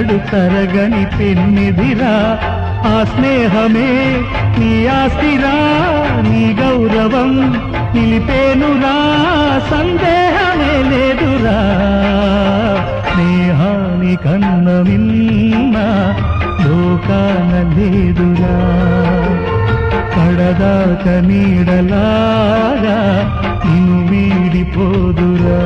ఎన్నడు తరగని పెన్నిదిరా ఆ స్నేహమే నీ ఆస్తిరా నీ గౌరవం నిలిపేనురా సందేహమే లేదురా స్నేహాని కన్న మిన్న లోకాన లేదురా కడదాక నీడలాగా నిన్ను వీడిపోదురా